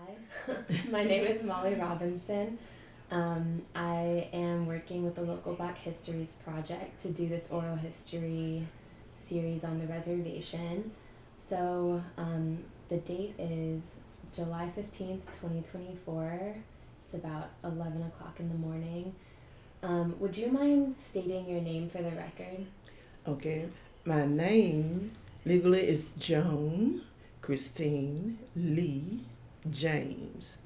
Hi, my name is Molly Robinson. I am working with the local Black Histories project to do this oral history series on the reservation. The date is July 15th, 2024. It's about 11 o'clock in the morning. Would you mind stating your name for the record? Okay, my name legally is Joan Christine Lee James,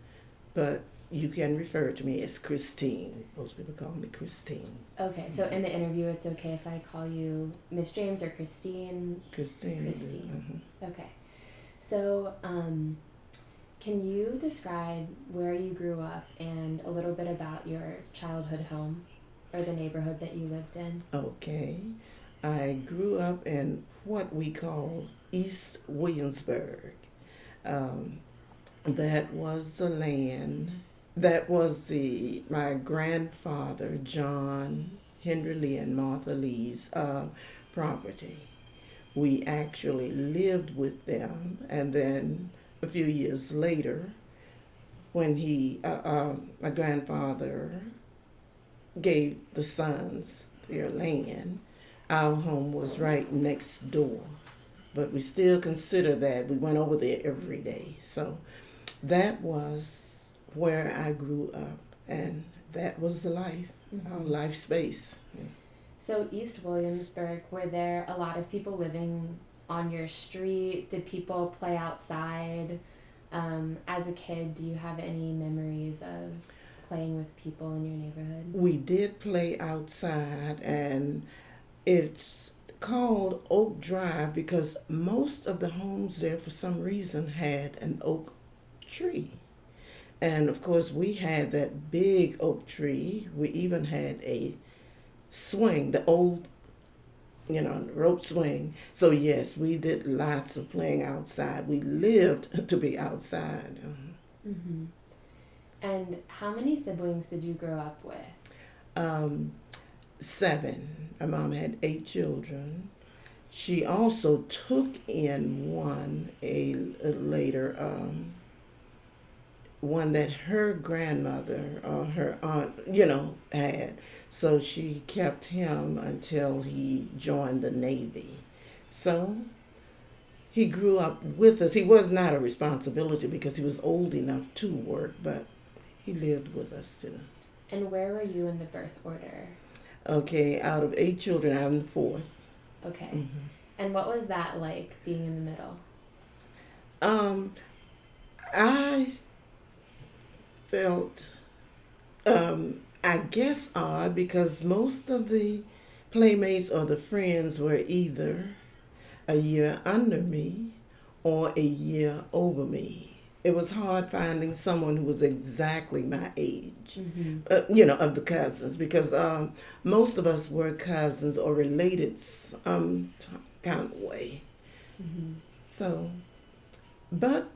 but you can refer to me as Christine. Most people call me Christine. Okay, so in the interview, it's okay if I call you Miss James or Christine? Christine. Christine. Okay. So, can you describe where you grew up and a little bit about your childhood home or the neighborhood that you lived in? Okay, I grew up in what we call East Williamsburg. Um, that was the land. That was my grandfather John Henry Lee and Martha Lee's property. We actually lived with them, and then a few years later, when my grandfather gave the sons their land, our home was right next door. But we still consider that we went over there every day. So that was where I grew up, and that was the life, our life space. Yeah. So, East Williamsburg, were there a lot of people living on your street? Did people play outside? As a kid, do you have any memories of playing with people in your neighborhood? We did play outside, and it's called Oak Drive because most of the homes there, for some reason, had an oak tree. And of course, we had that big oak tree. We even had a swing, the old, rope swing. So, yes, we did lots of playing outside. We lived to be outside. Mm-hmm. And how many siblings did you grow up with? Um, 7. My mom had 8 children. She also took in one later, one that her grandmother or her aunt, had. So she kept him until he joined the Navy. So he grew up with us. He was not a responsibility because he was old enough to work, but he lived with us too. And where were you in the birth order? Okay, out of 8 children, I'm the fourth. Okay. Mm-hmm. And what was that like, being in the middle? I felt, I guess, odd because most of the playmates or the friends were either a year under me or a year over me. It was hard finding someone who was exactly my age, of the cousins, because most of us were cousins or related some kind of way. Mm-hmm. So, but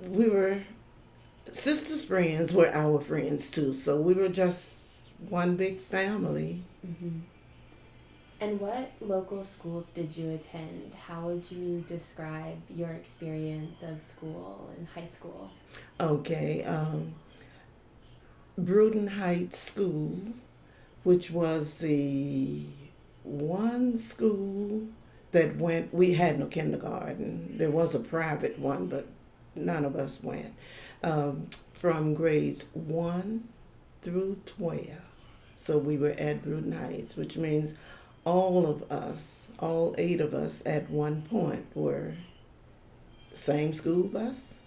we were sisters' friends were our friends too. So we were just one big family. Mm-hmm. And what local schools did you attend? How would you describe your experience of school and high school? Okay, Bruton Heights School, which was the one school that we had no kindergarten. There was a private one, but none of us went. From grades 1 through 12. So we were at Bruton Heights, which means all of us, all 8 of us at one point were same school bus,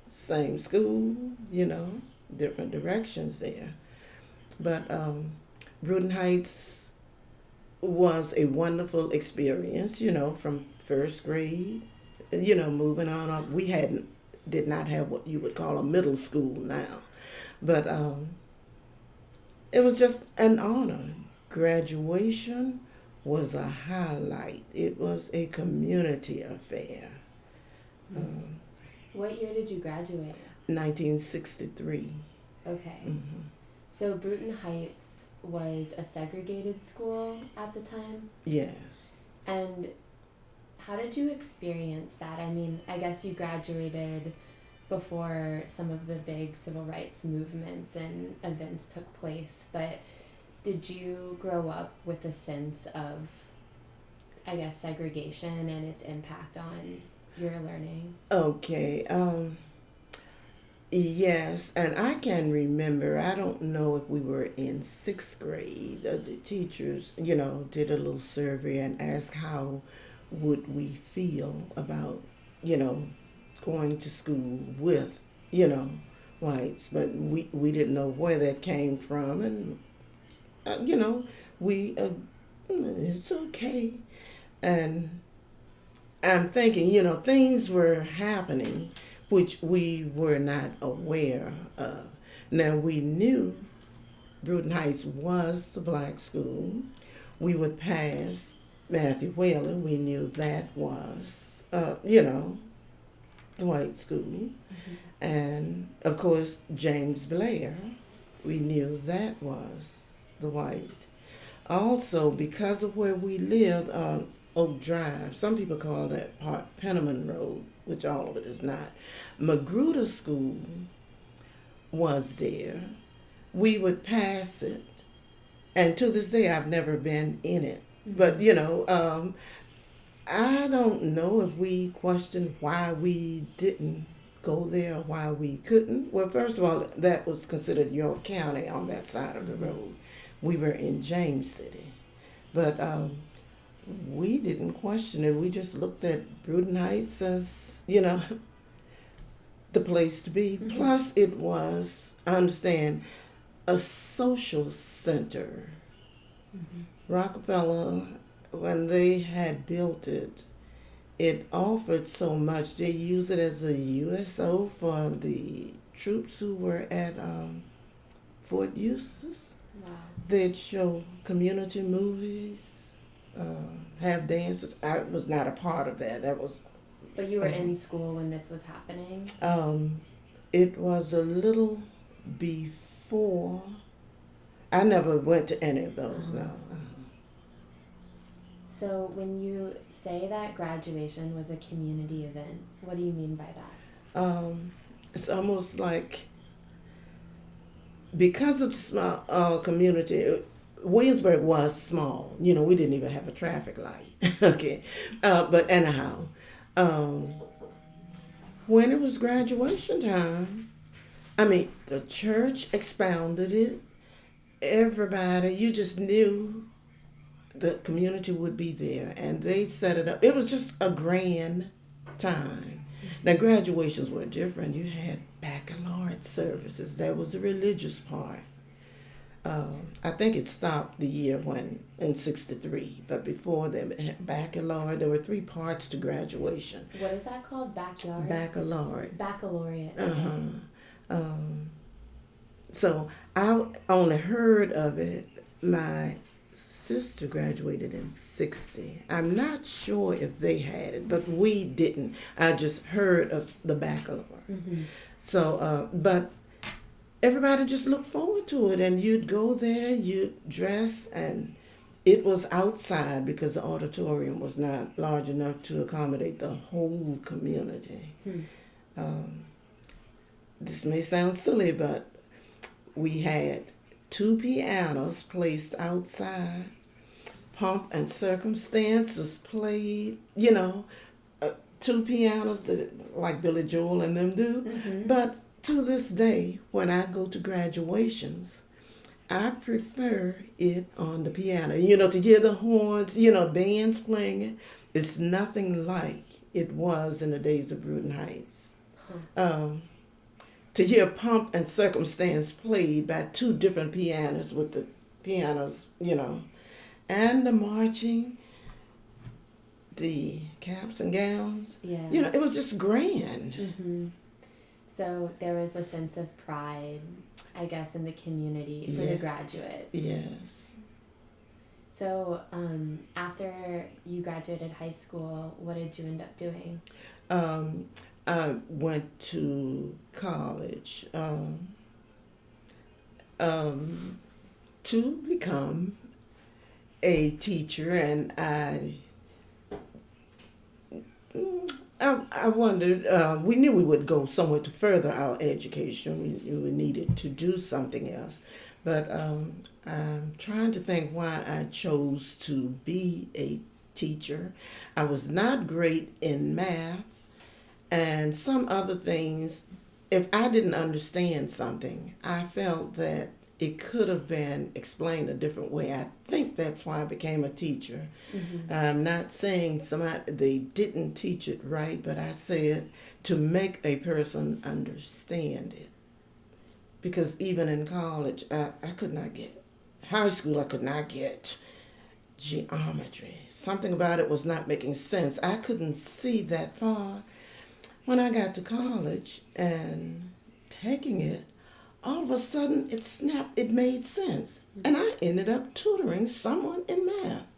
same school, different directions there. But Bruton Heights was a wonderful experience, from first grade, moving on up. We did not have what you would call a middle school now, but it was just an honor. Graduation was a highlight. It was a community affair. What year did you graduate? 1963. Okay. Mm-hmm. So Bruton Heights was a segregated school at the time? Yes. And how did you experience that? I mean, I guess you graduated before some of the big civil rights movements and events took place, but did you grow up with a sense of, I guess, segregation and its impact on your learning? Okay. Yes, and I can remember, I don't know if we were in sixth grade, the teachers, did a little survey and asked how would we feel about, you know, going to school with, whites, but we didn't know where that came from, and, we, it's okay. And I'm thinking, things were happening which we were not aware of. Now, we knew Bruton Heights was the black school. We would pass Matthew Whaler. We knew that was, the white school. Mm-hmm. And, of course, James Blair, we knew that was the white. Also, because of where we lived on Oak Drive, some people call that part Penniman Road, which all of it is not. Magruder School was there. We would pass it, and to this day, I've never been in it. Mm-hmm. But I don't know if we questioned why we didn't go there, why we couldn't. Well, first of all, that was considered York County on that side of the road. We were in James City, but we didn't question it. We just looked at Bruton Heights as, the place to be. Mm-hmm. Plus, it was, I understand, a social center. Mm-hmm. Rockefeller, when they had built it, it offered so much. They used it as a USO for the troops who were at Fort Eustis. Wow. They'd show community movies, have dances. I was not a part of that. That was. But you were in school when this was happening? It was a little before. I never went to any of those, no. So when you say that graduation was a community event, what do you mean by that? It's almost like, because of small community, Williamsburg was small. We didn't even have a traffic light. Okay. But anyhow, when it was graduation time, the church expounded it. Everybody, you just knew the community would be there, and they set it up. It was just a grand time. Now, graduations were different. You had baccalaureate services. That was the religious part. I think it stopped the year in 63, but before that, baccalaureate, there were 3 parts to graduation. What is that called? Backyard? Baccalaureate. Baccalaureate. Okay. So I only heard of it. My sister graduated in 60. I'm not sure if they had it, but we didn't. I just heard of the baccalaureate. Mm-hmm. So, but everybody just looked forward to it, and you'd go there, you'd dress, and it was outside because the auditorium was not large enough to accommodate the whole community. This may sound silly, but we had 2 pianos placed outside. Pomp and Circumstance was played, 2 pianos that, like Billy Joel and them do. Mm-hmm. But to this day, when I go to graduations, I prefer it on the piano. To hear the horns, bands playing it. It's nothing like it was in the days of Bruton Heights. To hear Pomp and Circumstance played by 2 different pianists with the pianos, and the marching, the caps and gowns. Yeah. It was just grand. Mm-hmm. So there was a sense of pride, I guess, in the community for the graduates. Yes. So after you graduated high school, what did you end up doing? I went to college to become a teacher, and I wondered, we knew we would go somewhere to further our education. We needed to do something else. But I'm trying to think why I chose to be a teacher. I was not great in math and some other things. If I didn't understand something, I felt that it could have been explained a different way. I think that's why I became a teacher. Mm-hmm. I'm not saying somebody they didn't teach it right, but I said to make a person understand it. Because even in college, I could not get high school. I could not get geometry. Something about it was not making sense. I couldn't see that far. When I got to college and taking it, all of a sudden it snapped, it made sense. And I ended up tutoring someone in math.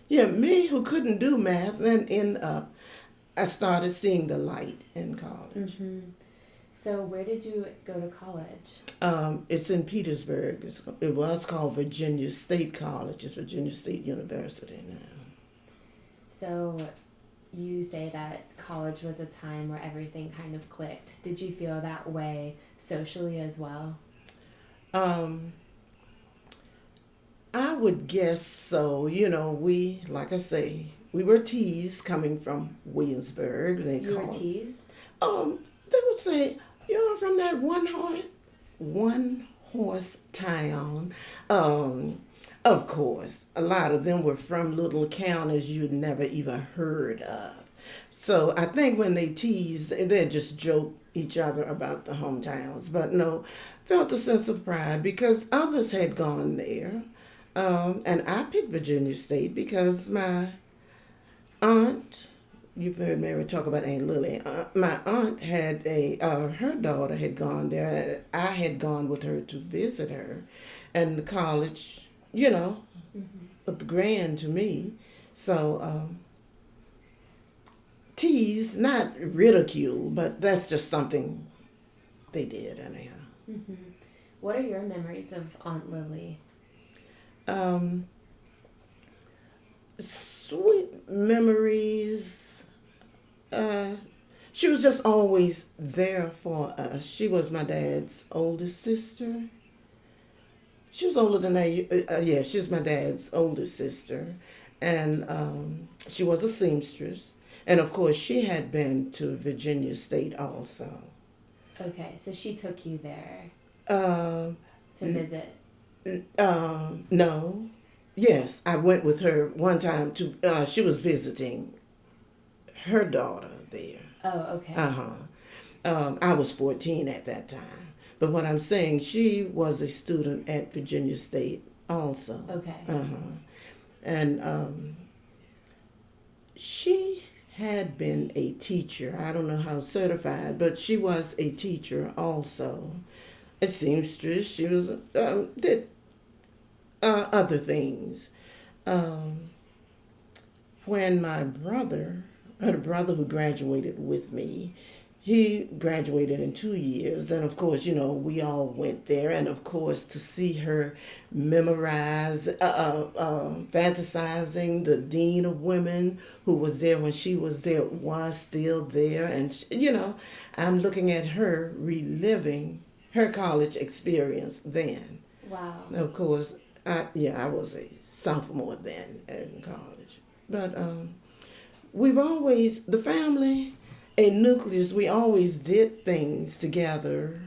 Yeah, me who couldn't do math, then I started seeing the light in college. Mm-hmm. So where did you go to college? It's in Petersburg. It was called Virginia State College. It's Virginia State University now. So you say that college was a time where everything kind of clicked. Did you feel that way socially as well? Um, I would guess so. We, like I say, we were teased coming from Williamsburg. You were teased? They would say, you're from that one horse town. Of course, a lot of them were from little counties you'd never even heard of. So I think when they tease, they just joke each other about the hometowns. But no, felt a sense of pride because others had gone there. And I picked Virginia State because my aunt, you've heard Mary talk about Aunt Lily. My aunt had her daughter had gone there. I had gone with her to visit her. And the college, Mm-hmm. looked grand to me. So, tease, not ridicule, but that's just something they did anyhow. Mm-hmm. What are your memories of Aunt Lily? Um, Sweet memories. She was just always there for us. She was my dad's oldest sister. She was older than I. Yeah, she was my dad's oldest sister, and she was a seamstress. And of course, she had been to Virginia State also. Okay, so she took you there Um, to visit. no, yes, I went with her one time to. She was visiting her daughter there. Oh, okay. Uh-huh. I was 14 at that time. But what I'm saying, she was a student at Virginia State also. Okay. Uh-huh. And she had been a teacher. I don't know how certified, but she was a teacher also. A seamstress. She was did other things. Um, when my brother, I had a brother who graduated with me. He graduated in 2 years, and of course, we all went there, and of course, to see her memorize, fantasizing the dean of women who was there when she was there was still there, and I'm looking at her reliving her college experience then. Wow. Of course, I was a sophomore then in college, but we've always the family a nucleus. We always did things together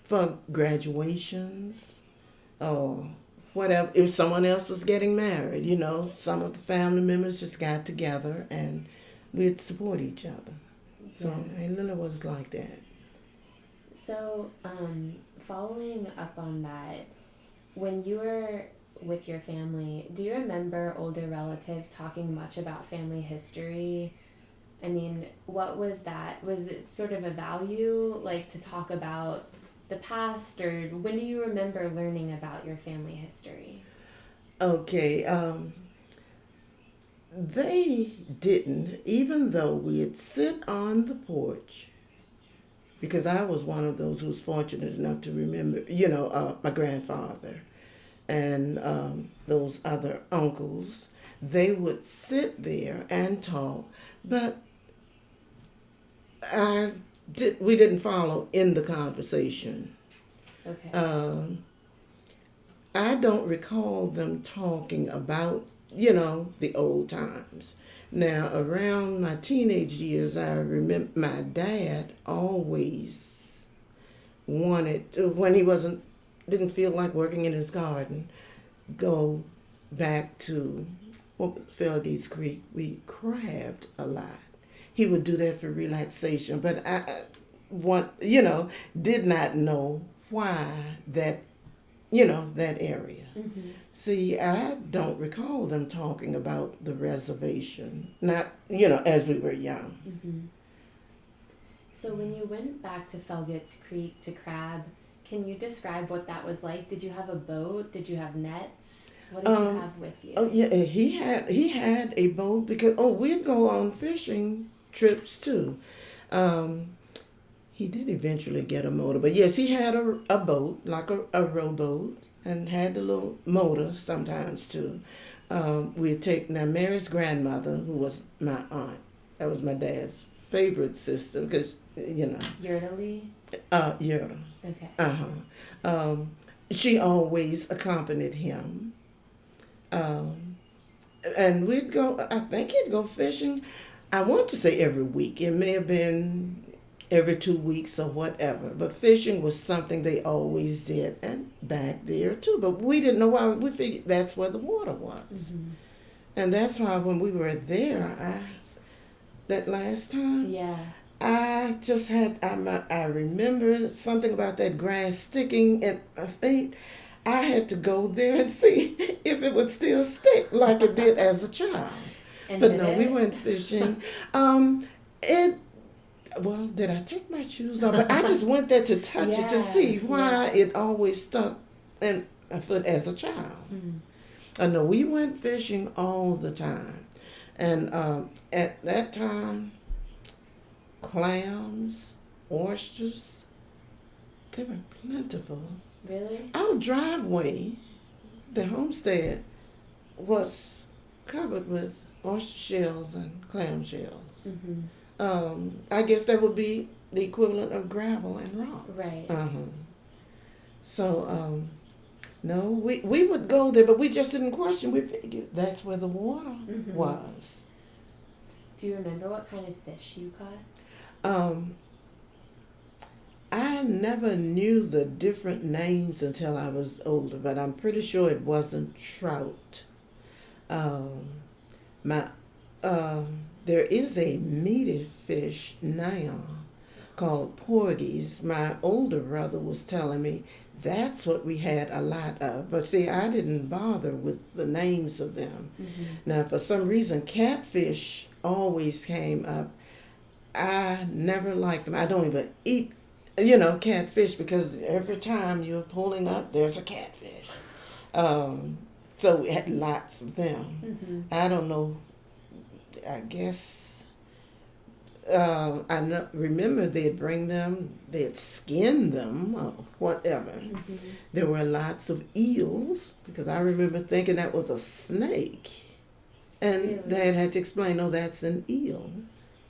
for graduations or whatever. If someone else was getting married, some of the family members just got together and we'd support each other. So and Lila was like that. So, following up on that, when you were with your family, do you remember older relatives talking much about family history? I mean, what was that? Was it sort of a value, like to talk about the past, or when do you remember learning about your family history? Okay, they didn't, even though we'd sit on the porch, because I was one of those who was fortunate enough to remember, my grandfather and those other uncles. they would sit there and talk, but we didn't follow in the conversation. Okay. I don't recall them talking about, the old times. Now, around my teenage years, I remember my dad always wanted to, when he didn't feel like working in his garden, go back to Feldy's Creek. We crabbed a lot. He would do that for relaxation, but did not know why that area. Mm-hmm. See, I don't recall them talking about the reservation, not, as we were young. Mm-hmm. So when you went back to Felgut's Creek to crab, can you describe what that was like? Did you have a boat? Did you have nets? What did you have with you? Oh yeah, he had a boat because we'd go on fishing trips too. He did eventually get a motor, but yes, he had a boat, like a rowboat, and had the little motor sometimes too. We'd take, now Mary's grandmother, who was my aunt, that was my dad's favorite sister, because, Yertally? Yertle. Okay. She always accompanied him. And we'd go, I think he'd go fishing, I want to say every week. It may have been every 2 weeks or whatever. But fishing was something they always did, and back there too. But we didn't know why. We figured that's where the water was. Mm-hmm. And that's why when we were there, that last time, yeah, I just I remember something about that grass sticking in my feet. I had to go there and see if it would still stick like it did as a child. But no, we went fishing. Did I take my shoes off? But I just went there to touch it to see why it always stuck in my foot as a child. Mm-hmm. No, we went fishing all the time. And at that time, clams, oysters, they were plentiful. Really? Our driveway, the homestead, was covered with oyster shells and clam shells. Mm-hmm. I guess that would be the equivalent of gravel and rock. Right. So, no, we would go there, but we just didn't question. We figured that's where the water mm-hmm. was. Do you remember what kind of fish you caught? I never knew the different names until I was older, but I'm pretty sure it wasn't trout. There is a meaty fish now called porgies. My older brother was telling me that's what we had a lot of. But see, I didn't bother with the names of them. Mm-hmm. Now, for some reason, catfish always came up. I never liked them. I don't even eat, catfish, because every time you're pulling up, there's a catfish. So we had lots of them. Mm-hmm. I don't know. I guess remember they'd bring them, they'd skin them or whatever. Mm-hmm. There were lots of eels, because I remember thinking that was a snake. And really? Dad had to explain, no, that's an eel.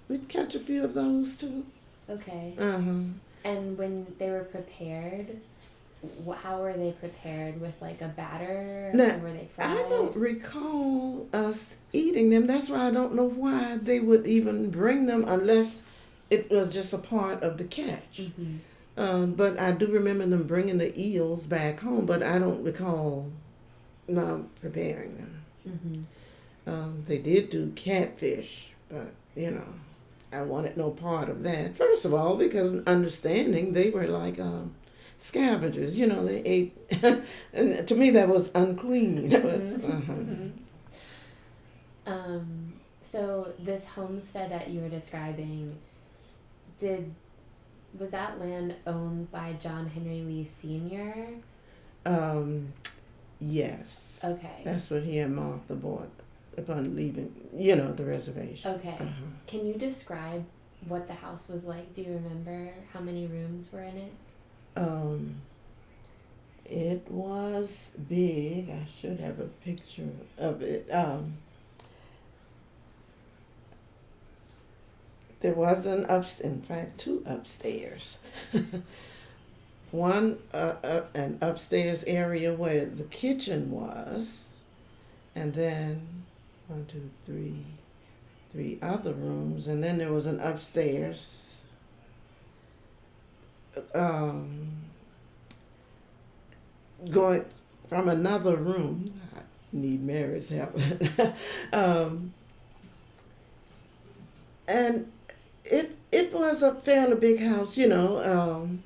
We'd catch a few of those too. Okay. Uh-huh. And when they were prepared, how were they prepared? With like a batter? Now, or were they fried? I don't recall us eating them. That's why I don't know why they would even bring them unless it was just a part of the catch. Mm-hmm. But I do remember them bringing the eels back home, but I don't recall Mom preparing them. Mm-hmm. They did do catfish, but, I wanted no part of that. First of all, because understanding they were like... scavengers, they ate, and to me that was unclean. Mm-hmm. Uh-huh. So this homestead that you were describing, was that land owned by John Henry Lee Sr.? Yes. Okay. That's what he and Martha bought upon leaving, the reservation. Okay. Uh-huh. Can you describe what the house was like? Do you remember how many rooms were in it? It was big. I should have a picture of it. There was in fact, two upstairs. One, an upstairs area where the kitchen was, and then one, two, three other rooms, and then there was an upstairs. Going from another room, I need Mary's help. um, and it was a fairly big house, you know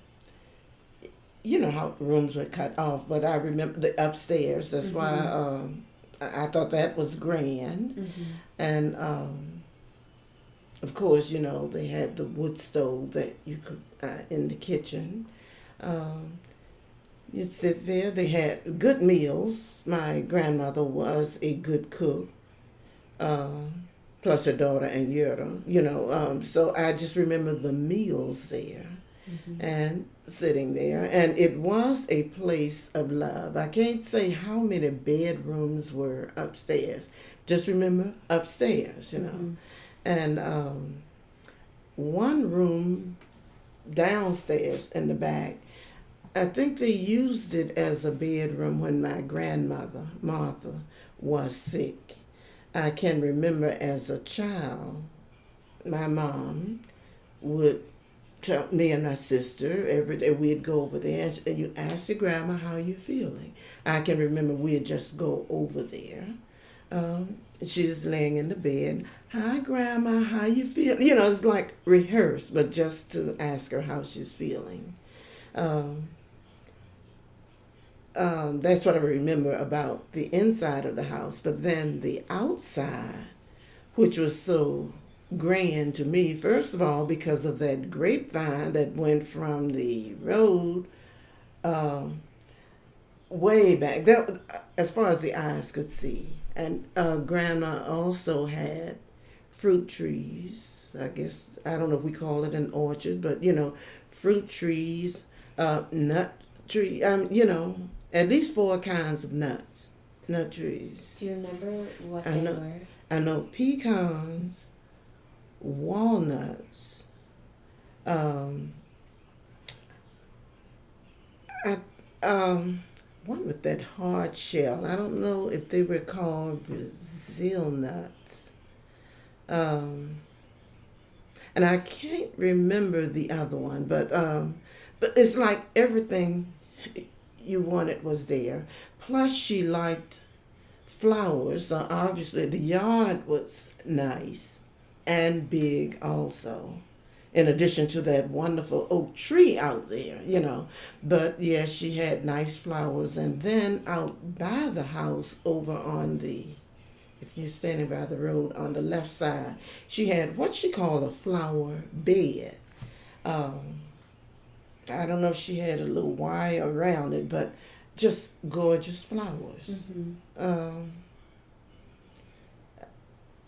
how rooms were cut off, but I remember the upstairs. That's why I thought that was grand. And of course, they had the wood stove that you could in the kitchen. You'd sit there. They had good meals. My grandmother was a good cook, plus her daughter and Yura. So I just remember the meals there. And sitting there, and it was a place of love. I can't say how many bedrooms were upstairs. Just remember upstairs, and one room downstairs in the back. I think they used it as a bedroom when my grandmother Martha was sick. I can remember as a child, my mom would tell me and my sister every day we'd go over there and you ask your grandma how you feeling. I can remember we'd just go over there. She's laying in the bed. Hi, Grandma, how you feel? It's like rehearsed, but just to ask her how she's feeling. That's what I remember about the inside of the house. But then the outside, which was so grand to me, first of all, because of that grapevine that went from the road way back, as far as the eyes could see. And Grandma also had fruit trees. I guess, I don't know if we call it an orchard, but, fruit trees, nut tree, at least 4 kinds of nuts, nut trees. Do you remember what they were? I know pecans, walnuts, one with that hard shell. I don't know if they were called Brazil nuts. And I can't remember the other one, but it's like everything you wanted was there. Plus, she liked flowers, so obviously the yard was nice and big also, in addition to that wonderful oak tree out there, But yes, she had nice flowers. And then out by the house, over on if you're standing by the road on the left side, she had what she called a flower bed. I don't know if she had a little wire around it, but just gorgeous flowers.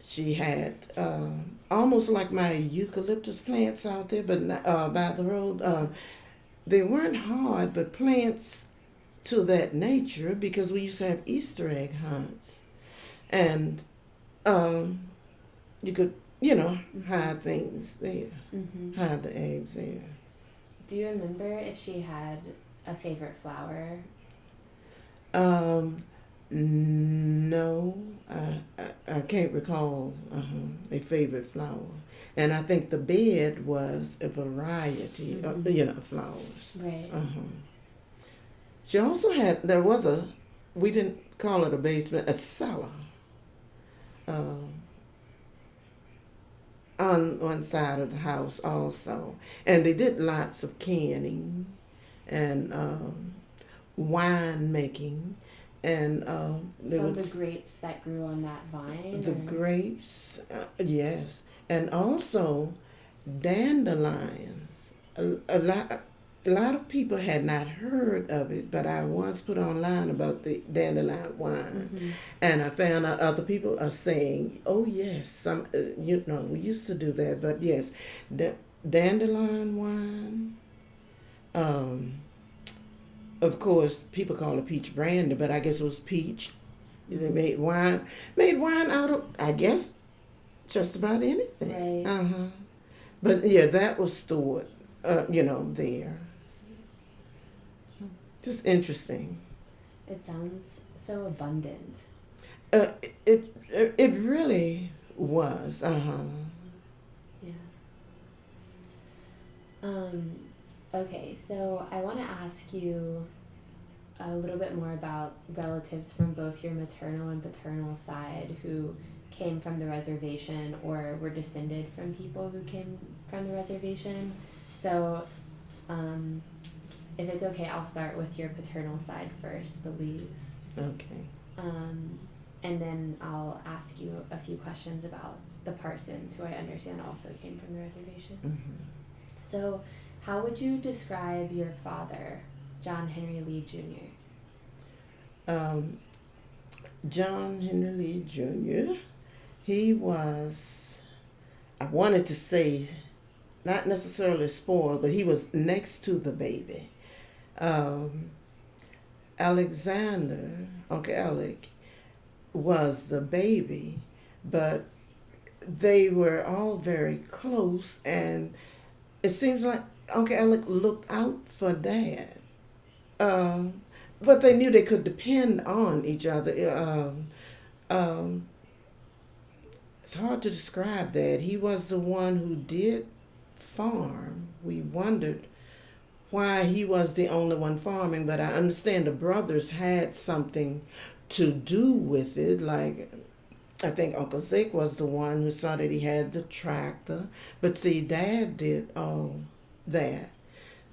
She had almost like my eucalyptus plants out there, but by the road. They weren't hard, but plants to that nature, because we used to have Easter egg hunts. And you could, hide things there, hide the eggs there. Do you remember if she had a favorite flower? No, I can't recall a favorite flower. And I think the bed was a variety of flowers. Right. She also had, we didn't call it a basement, a cellar. On one side of the house also. And they did lots of canning and wine making. And from the grapes that grew on that vine? The grapes, yes. And also dandelions. A lot of people had not heard of it, but I once put online about the dandelion wine, and I found out other people are saying, "Oh yes, we used to do that." But yes, dandelion wine. Of course, people call it peach brandy, but I guess it was peach. They made wine out of, I guess, just about anything. Right. But yeah, that was stored, there. Just interesting. It sounds so abundant. Uh, it really was. Yeah. Um, okay, so I want to ask you a little bit more about relatives from both your maternal and paternal side who came from the reservation or were descended from people who came from the reservation. So, um, if it's okay, I'll start with your paternal side first, the Lees. Okay. And then I'll ask you a few questions about the Parsons, who I understand also came from the reservation. Mm-hmm. So, how would you describe your father, John Henry Lee Jr.? John Henry Lee Jr., he was, I wanted to say, not necessarily spoiled, but he was next to the baby. Alexander, Uncle Alec, was the baby, but they were all very close, and it seems like Uncle Alec looked out for Dad. But they knew they could depend on each other. It's hard to describe that. He was the one who did farm. We wondered why he was the only one farming, but I understand the brothers had something to do with it. Like, I think Uncle Zeke was the one who saw that he had the tractor. But see, Dad did all that.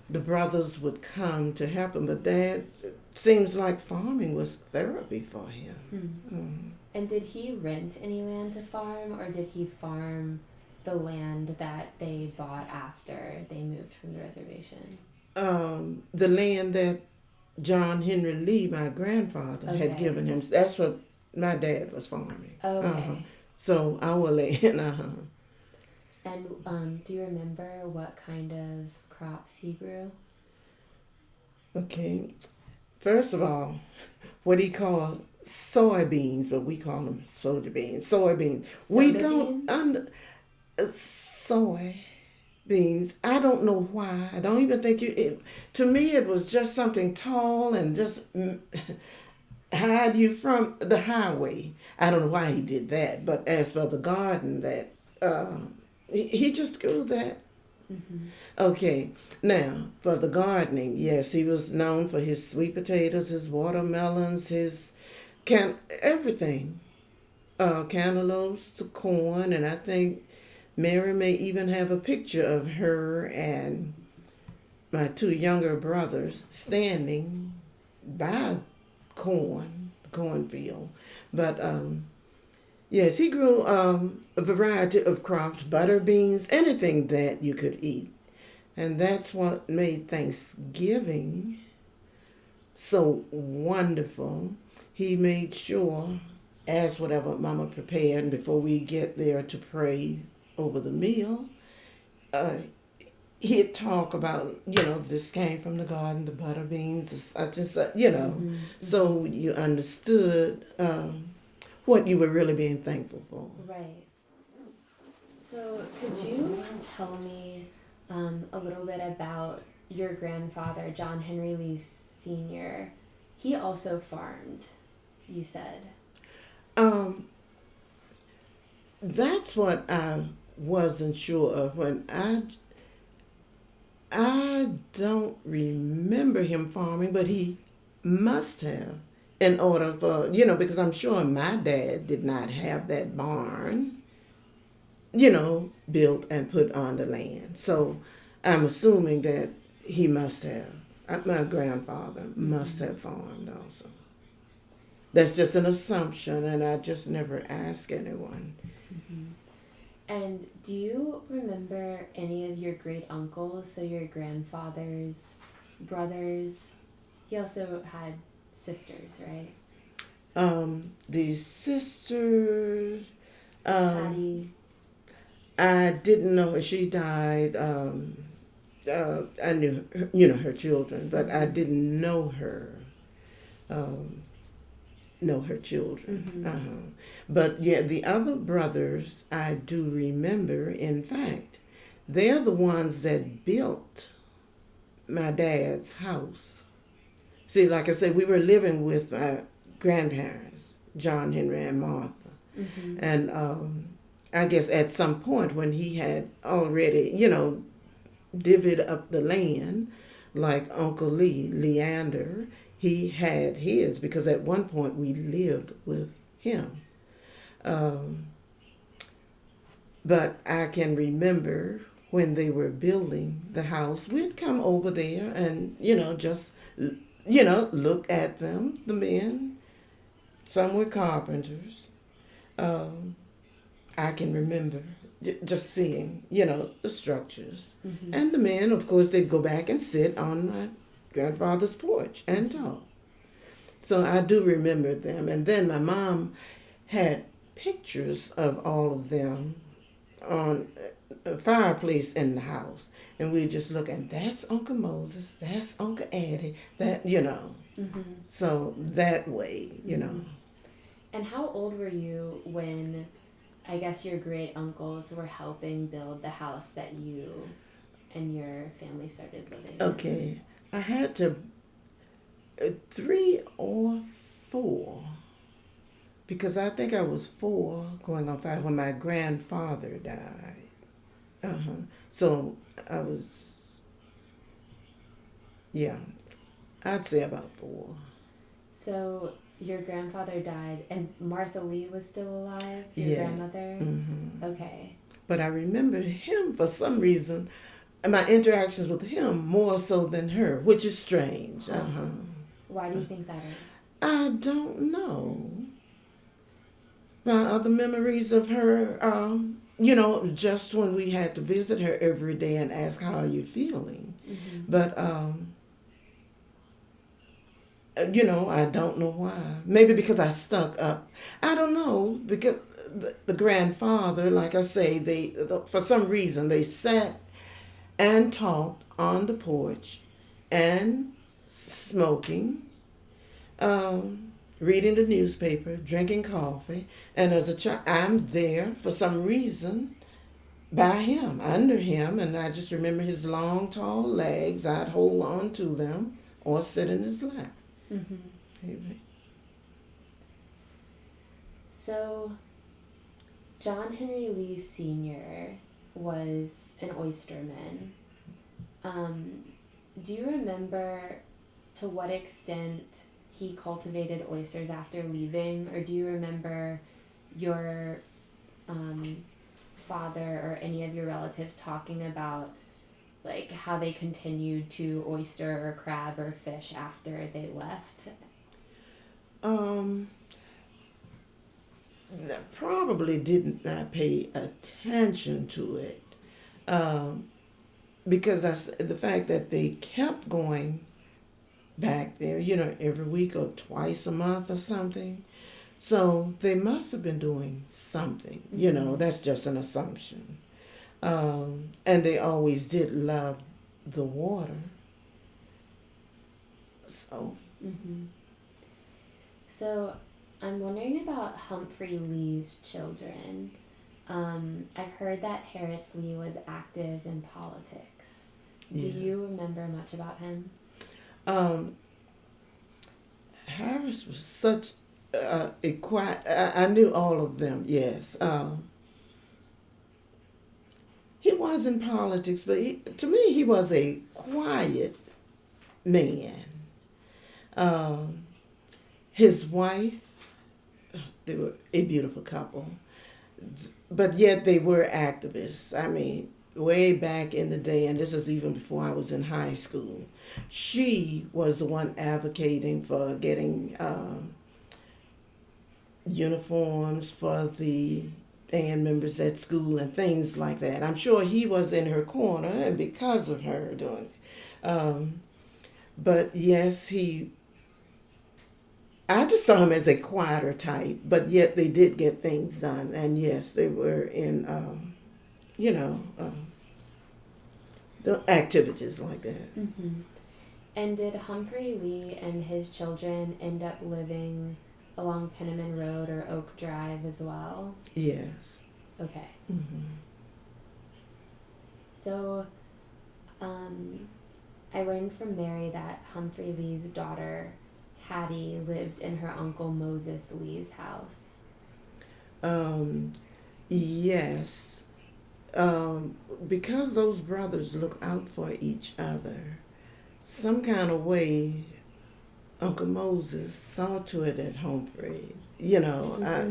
The brothers would come to help him, but Dad seems like farming was therapy for him. And did he rent any land to farm, or did he farm the land that they bought after they moved from the reservation? The land that John Henry Lee, my grandfather, had given him. That's what my dad was farming. Okay. So our land. And do you remember what kind of crops he grew? Okay. First of all, what he called soybeans, but we call them soda beans. Soybeans. We don't soybeans. I don't know why. I don't even think to me, it was just something tall and just hide you from the highway. I don't know why he did that. But as for the garden, that he just grew that. Mm-hmm. Okay, now for the gardening, yes, he was known for his sweet potatoes, his watermelons, his everything, cantaloupes, the corn, and I think Mary may even have a picture of her and my two younger brothers standing by cornfield. But yes, he grew a variety of crops, butter beans, anything that you could eat. And that's what made Thanksgiving so wonderful. He made sure, as whatever Mama prepared, and before we get there to pray over the meal, he'd talk about, this came from the garden, the butter beans, Mm-hmm. so you understood what you were really being thankful for. Right. So could you tell me a little bit about your grandfather, John Henry Lee Sr.? He also farmed, you said. That's what I wasn't sure of. When I don't remember him farming, but he must have, in order for, because I'm sure my dad did not have that barn, built and put on the land. So I'm assuming that he must have, my grandfather must have farmed also. That's just an assumption, and I just never ask anyone. Mm-hmm. And do you remember any of your great uncles, so your grandfather's brothers? He also had sisters, right? The sisters, Patty. I didn't know her. She died. I knew her, her children, but I didn't know her. Know her children. Mm-hmm. But yeah, the other brothers I do remember. In fact, they're the ones that built my dad's house. See, like I said, we were living with my grandparents, John, Henry, and Martha. Mm-hmm. And I guess at some point when he had already, divvied up the land, like Uncle Leander, he had his, because at one point we lived with him. Um, but I can remember when they were building the house, we'd come over there and, just, look at them, the men. Some were carpenters. Um, I can remember just seeing, the structures. Mm-hmm. And the men, of course, they'd go back and sit on my grandfather's porch and talk. So I do remember them. And then my mom had pictures of all of them on a fireplace in the house. And we just look, and that's Uncle Moses, that's Uncle Addie, Mm-hmm. So that way, And how old were you when, I guess, your great uncles were helping build the house that you and your family started living in? Okay, I had to 3 or 4, because I think I was 4 going on 5 when my grandfather died. So I was, yeah, I'd say about 4. So your grandfather died, and Martha Lee was still alive, your Yeah. grandmother? Mm-hmm. Okay. But I remember him for some reason, my interactions with him more so than her, which is strange. Why do you think that is? I don't know. My other memories of her, just when we had to visit her every day and ask, how are you feeling? Mm-hmm. But, I don't know why. Maybe because I stuck up. I don't know, because the grandfather, like I say, for some reason, they sat and talked on the porch and smoking, reading the newspaper, drinking coffee. And as a child, I'm there for some reason by him, under him, and I just remember his long, tall legs. I'd hold on to them or sit in his lap. Mm-hmm. Maybe. So, John Henry Lee Sr. was an oysterman. Do you remember to what extent he cultivated oysters after leaving, or do you remember your father or any of your relatives talking about like how they continued to oyster or crab or fish after they left? Probably did not pay attention to it, because that's the fact that they kept going back there, every week or twice a month or something. So they must have been doing something, that's just an assumption. And they always did love the water. So. Mm-hmm. So I'm wondering about Humphrey Lee's children. I've heard that Harris Lee was active in politics. Yeah. Do you remember much about him? Harris was such a quiet. I knew all of them. Yes. He was in politics, but to me, he was a quiet man. His wife, they were a beautiful couple, but yet they were activists. I mean, way back in the day, and this is even before I was in high school, she was the one advocating for getting uniforms for the band members at school and things like that. I'm sure he was in her corner, and because of her doing it. But yes, I just saw him as a quieter type, but yet they did get things done. And yes, they were in, the activities like that. Mm-hmm. And did Humphrey Lee and his children end up living along Penniman Road or Oak Drive as well? Yes. Okay. Mm-hmm. So, I learned from Mary that Humphrey Lee's daughter, Hattie, lived in her uncle Moses Lee's house. Yes. Because those brothers look out for each other, some kind of way Uncle Moses saw to it at Humphrey. I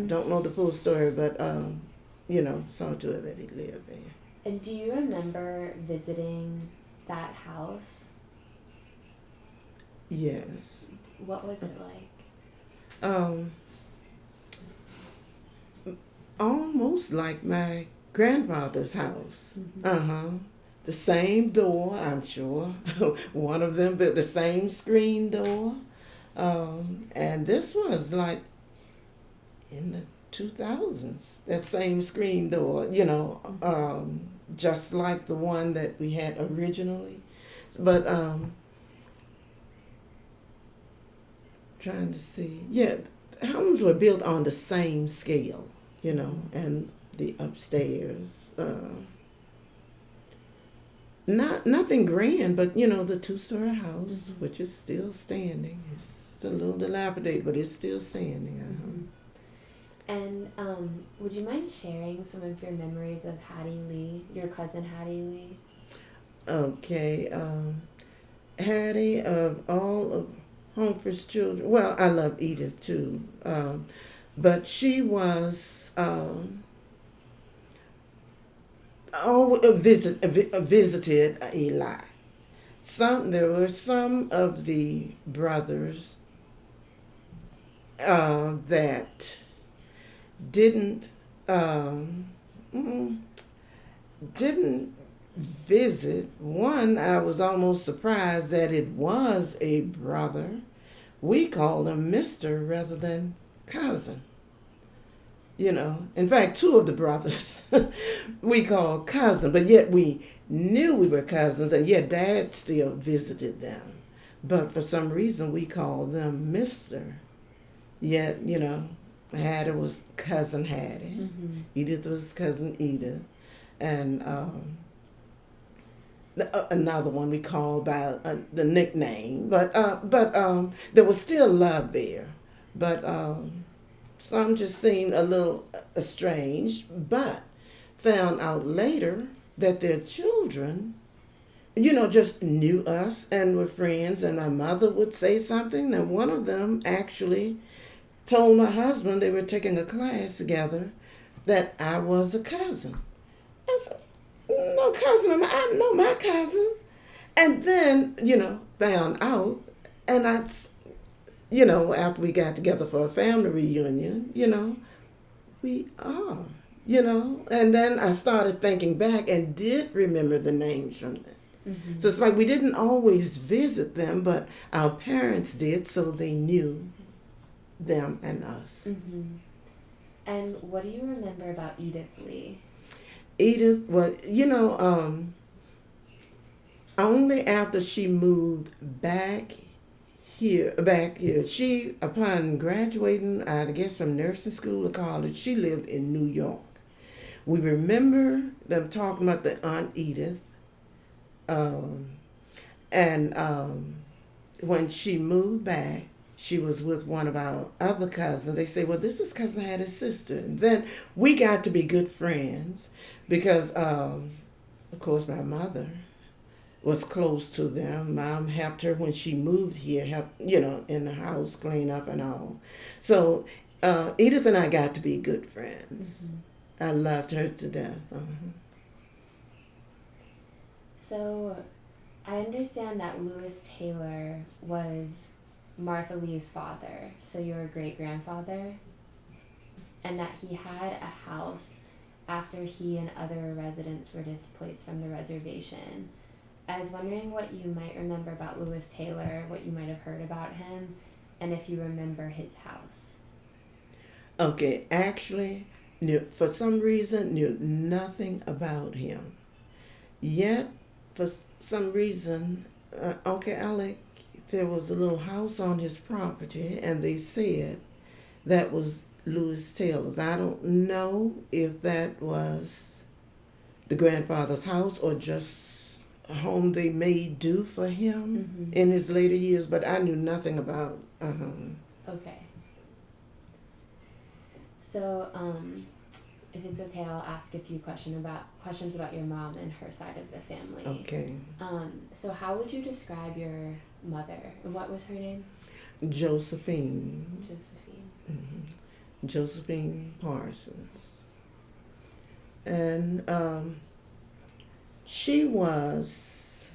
don't know the full story, but saw to it that he lived there. And do you remember visiting that house? Yes. What was it like? Um, Almost like my grandfather's house. The same door, I'm sure. One of them, but the same screen door. And this was like in the 2000s, that same screen door, just like the one that we had originally. But trying to see, yeah, the homes were built on the same scale, and the upstairs. Nothing grand, but the 2-story house, which is still standing. It's a little dilapidated, but it's still standing. And would you mind sharing some of your memories of Hattie Lee, your cousin Hattie Lee? Okay, Hattie, of all of Humphrey's children, well, I love Edith too, but she was visited a lot. There were some of the brothers that didn't visit. One, I was almost surprised that it was a brother. We called him Mr. rather than cousin. In fact, 2 of the brothers we called cousin, but yet we knew we were cousins, and yet Dad still visited them. But for some reason, we called them Mr. Yet, Hattie was cousin Hattie. Edith was cousin Edith. And another one we called by the nickname. But there was still love there. But some just seemed a little estranged, but found out later that their children, just knew us and were friends, and my mother would say something, and one of them actually told my husband, they were taking a class together, that I was a cousin. I said, no cousin, I know my cousins. And then, found out, and after we got together for a family reunion, we are, and then I started thinking back and did remember the names from them. So it's like we didn't always visit them, but our parents did, so they knew them and us. And what do you remember about Edith Lee? Edith, well, only after she moved back here, she, upon graduating, I guess from nursing school or college, she lived in New York. We remember them talking about the Aunt Edith, and when she moved back, she was with one of our other cousins. They say, well, this is Cousin Hattie's sister. And then we got to be good friends because, of course, my mother was close to them. Mom helped her when she moved here, helped, in the house, clean up and all. So Edith and I got to be good friends. I loved her to death. So I understand that Lewis Taylor was Martha Lee's father, so your great-grandfather, and that he had a house after he and other residents were displaced from the reservation. I was wondering what you might remember about Lewis Taylor, what you might have heard about him, and if you remember his house. Okay, actually, for some reason, knew nothing about him. Yet, for some reason, Alec, there was a little house on his property, and they said that was Lewis Taylor's. I don't know if that the grandfather's house or just a home they made do for him in his later years, but I knew nothing about. Okay. So, if it's okay, I'll ask a few questions about your mom and her side of the family. Okay. So how would you describe your mother? And what was her name? Josephine. Josephine. Josephine Parsons. And she was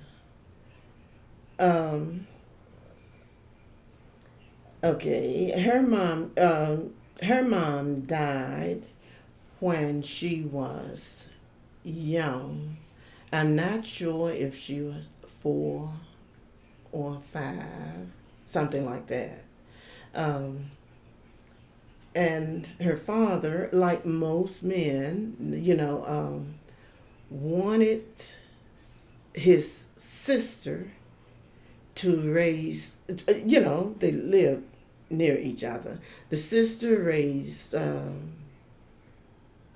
okay. Her mom died when she was young. I'm not sure if she was 4 or 5, something like that. And her father, like most men, wanted his sister to raise, they lived near each other. The sister raised 2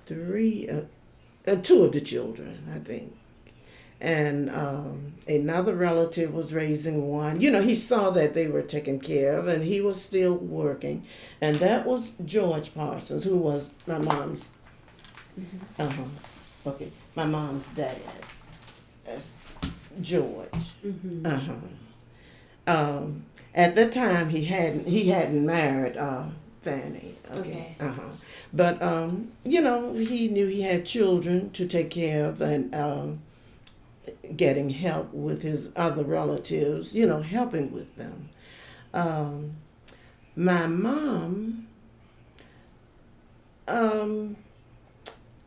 of the children, I think. And another relative was raising one. He saw that they were taken care of, and he was still working. And that was George Parsons, who was my mom's, my mom's dad. That's George. At the time, he hadn't married Fanny. Okay. But he knew he had children to take care of, and getting help with his other relatives, helping with them. My mom,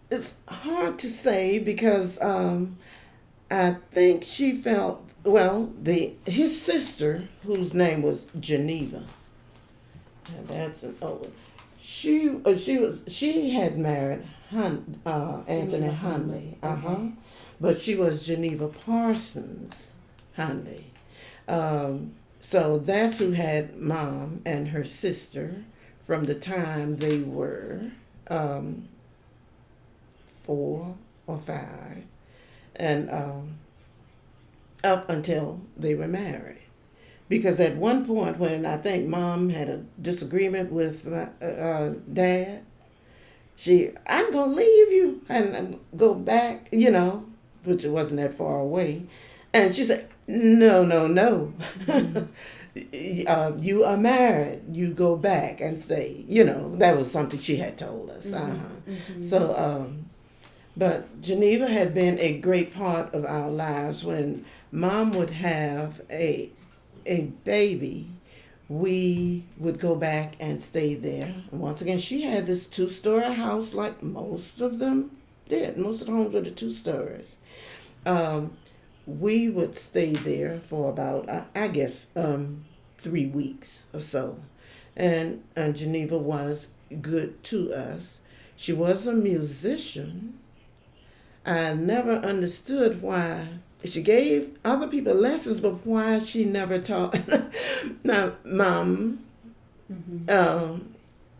it's hard to say because I think she felt, his sister, whose name was Geneva, and that's an old. She had married Anthony Hundley. Okay. But she was Geneva Parsons Hundley. So that's who had mom and her sister from the time they were 4 or 5, and up until they were married. Because at one point when I think mom had a disagreement with my dad, I'm going to leave you and go back, which it wasn't that far away. And she said, no. You are married. You go back and stay. That was something she had told us. So, but Geneva had been a great part of our lives. When mom would have a baby, we would go back and stay there. And once again, she had this 2-story house like most of them did. Most of the homes were the 2 stories. We would stay there for about, 3 weeks or so. And Geneva was good to us. She was a musician. I never understood why she gave other people lessons, but why she never taught mom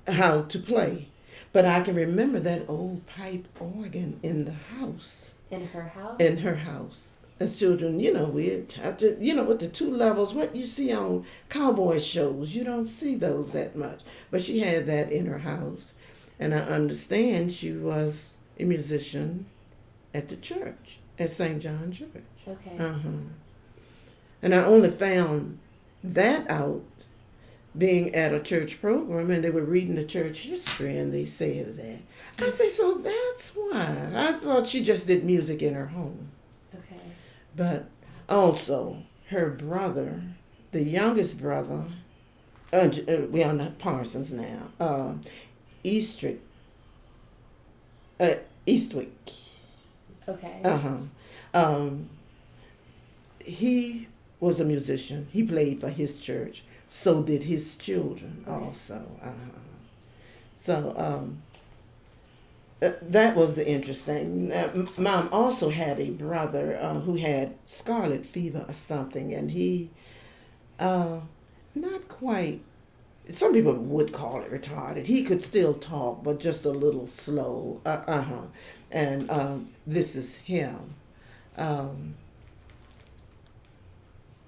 how to play. But I can remember that old pipe organ in the house. In her house? In her house. As children, we had to, with the 2 levels, what you see on cowboy shows, you don't see those that much. But she had that in her house. And I understand she was a musician at the church, at St. John Church. Okay. And I only found that out being at a church program, and they were reading the church history, and they said that. I say, so that's why. I thought she just did music in her home. Okay. But also, her brother, the youngest brother, we are not Parsons now, Eastwick. Okay. He was a musician. He played for his church. So did his children also. So that was the interesting. Mom also had a brother who had scarlet fever or something, and he, not quite, some people would call it retarded. He could still talk, but just a little slow. and this is him. Um,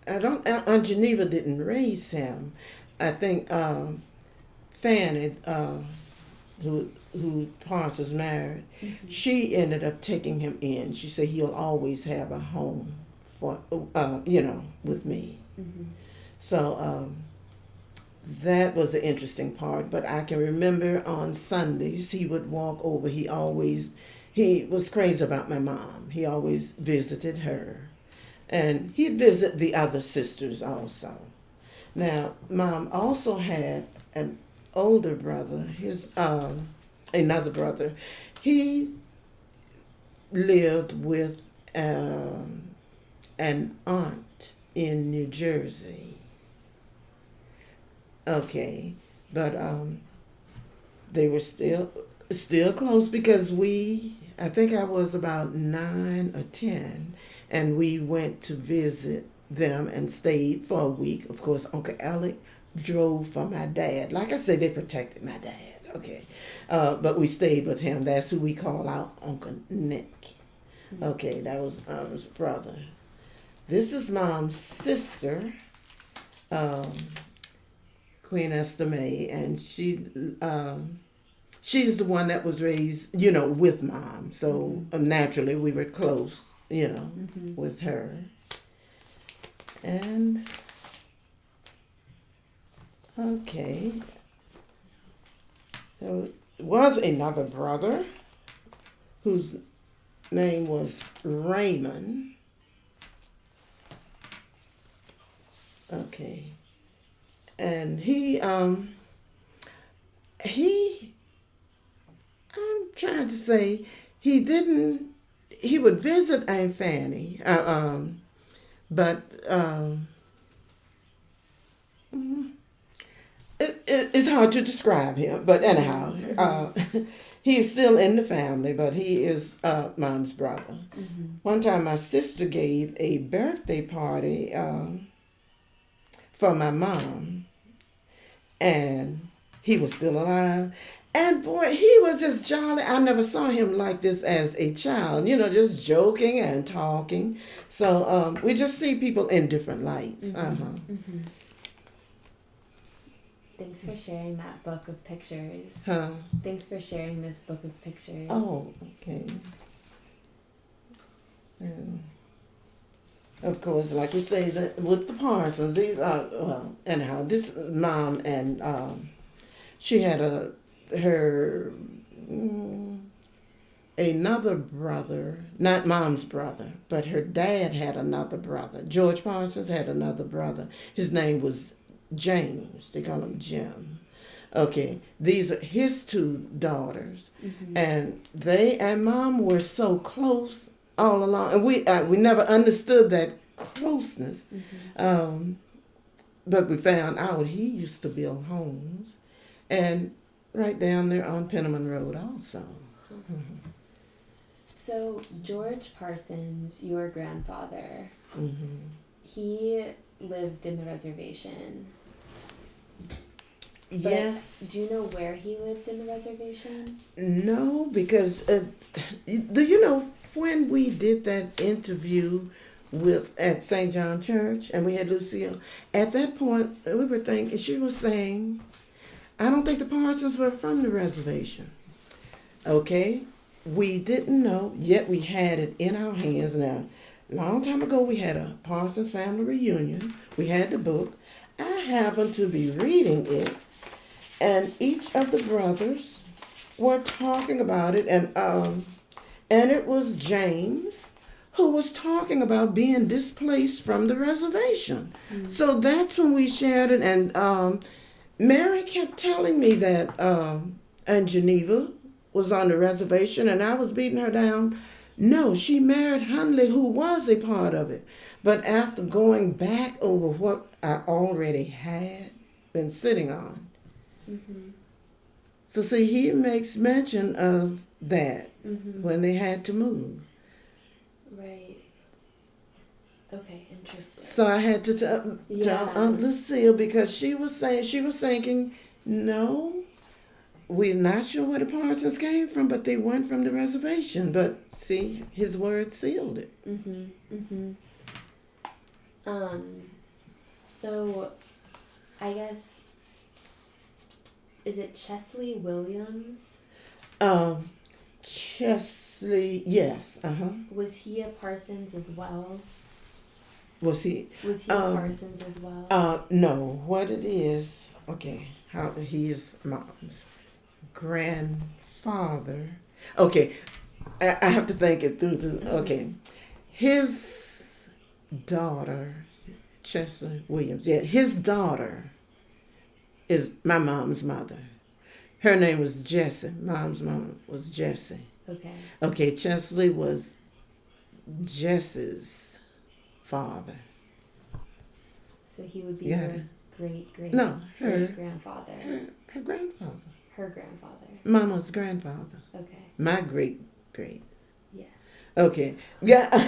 I don't. Aunt Geneva didn't raise him. I think Fanny, who Parsons married, she ended up taking him in. She said he'll always have a home for with me. Mm-hmm. So that was the interesting part. But I can remember on Sundays he would walk over. He was crazy about my mom. He always visited her. And he'd visit the other sisters also. Now, Mom also had an older brother, another brother. He lived with an aunt in New Jersey. Okay, but they were still close because I think I was about 9 or 10, and we went to visit them and stayed for a week. Of course, Uncle Alec drove for my dad. Like I said, they protected my dad. Okay, but we stayed with him. That's who we call our Uncle Nick. Okay, that was his brother. This is Mom's sister, Queen Esther May, and she's the one that was raised, with Mom. So naturally we were close, with her. And okay, there was another brother whose name was Raymond. Okay. And I'm trying to say, he would visit Aunt Fanny, but it's hard to describe him. But anyhow, he's still in the family, but he is Mom's brother. Mm-hmm. One time my sister gave a birthday party for my mom, and he was still alive. And boy, he was just jolly. I never saw him like this as a child, just joking and talking. So we just see people in different lights. Mm-hmm. Mm-hmm. Thanks for sharing that book of pictures. Huh? Thanks for sharing this book of pictures. Oh, okay. Of course, like we say, that with the Parsons, these are, anyhow, this Mom, and she had another brother, not Mom's brother, but her dad had another brother. George Parsons had another brother. His name was James. They call him Jim. Okay, these are his 2 daughters, and they and Mom were so close all along, and we never understood that closeness. But we found out he used to build homes, and right down there on Penniman Road also. So George Parsons, your grandfather, he lived in the reservation. But yes. Do you know where he lived in the reservation? No, because do you know when we did that interview at St. John Church and we had Lucille, at that point we were thinking, she was saying, I don't think the Parsons were from the reservation. Okay, we didn't know, yet we had it in our hands. Now, long time ago we had a Parsons family reunion. We had the book. I happened to be reading it, and each of the brothers were talking about it, and it was James who was talking about being displaced from the reservation. So that's when we shared it, and Mary kept telling me that Aunt Geneva was on the reservation, and I was beating her down. No, she married Hundley, who was a part of it. But after going back over what I already had been sitting on, so see, he makes mention of that when they had to move. Right. Okay, interesting. So I had to tell Aunt Lucille, because she was thinking, no, we're not sure where the Parsons came from, but they went from the reservation. But see, his word sealed it. So I guess, is it Chesley Williams? Chesley, yes. Was he a Parsons as well? Was he? Was he a Parsons as well? No. What it is? Okay. How he is mom's grandfather. Okay, I have to think it through. Okay, his daughter, Chesley Williams. Yeah, his daughter is my mom's mother. Her name was Jessie. Mom's mom was Jessie. Okay. Okay, Chesley was Jessie's father. So he would be her great No, her grandfather. Her grandfather. Her grandfather. Mama's grandfather. Okay. My great. Yeah. Okay. Yeah.